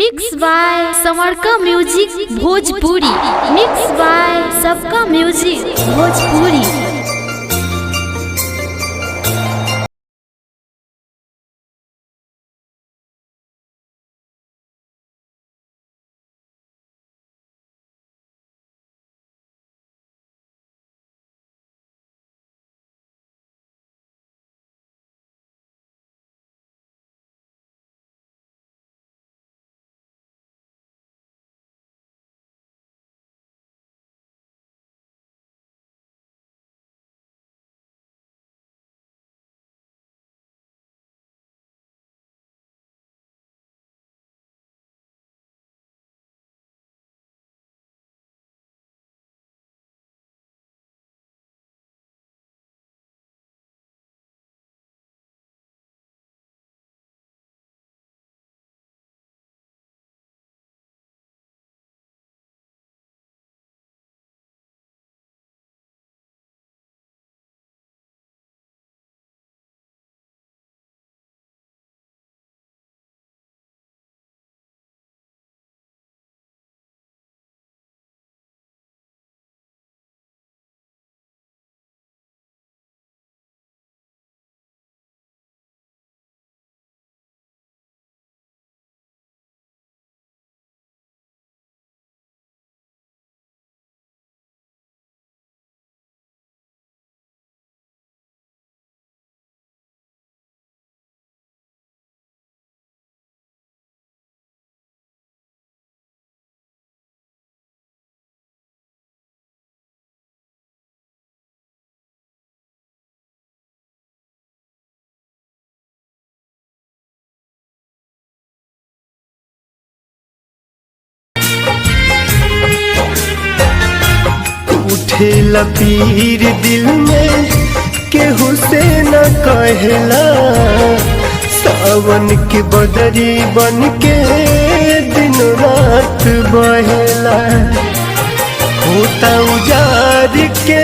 Mix by समरका music Bhojpuri. Mix by सबका music Bhojpuri. उठेला पीर दिल में केहू से न कहला। सावन के बदरी बन के दिन रात बहेला। होता उजार के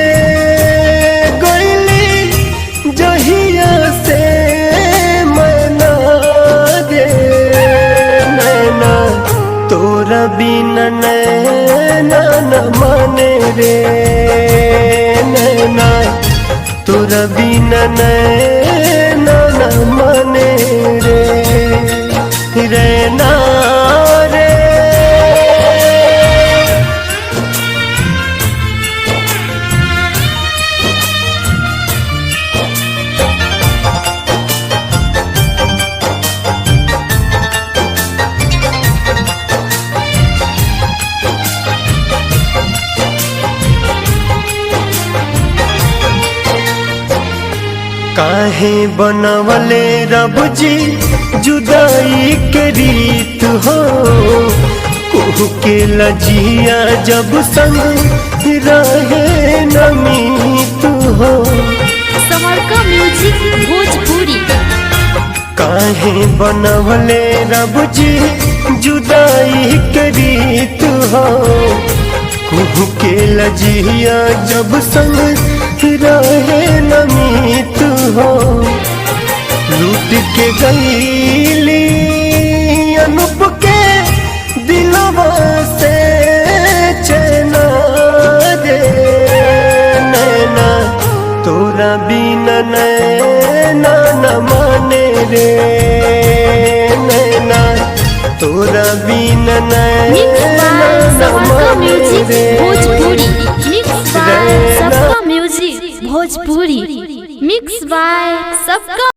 गईली जहिया से मैना रे नैना तोरा बिना नैना न माने रे नैना तोरा बिना नैना न माने रे रैना रे। काहे बनवले रब जी जुदाई के रीत हो। कुहू के लजिया जब संग रहे न मीत हो। समरका म्यूजिक भोजपुरी। काहे बनवले रब जी जुदाई के रीत हो। कुहू के लजिया जब संग रहे न मीत हो। लूट के गईली अनूप के दिलवा से चैना रे नैना तोरा बिना नैना न माने रे नैना तोरा बिना नैना न माने रे। मिक्स बाय सबका म्यूजिक भोजपुरी। मिक्स बाय सबका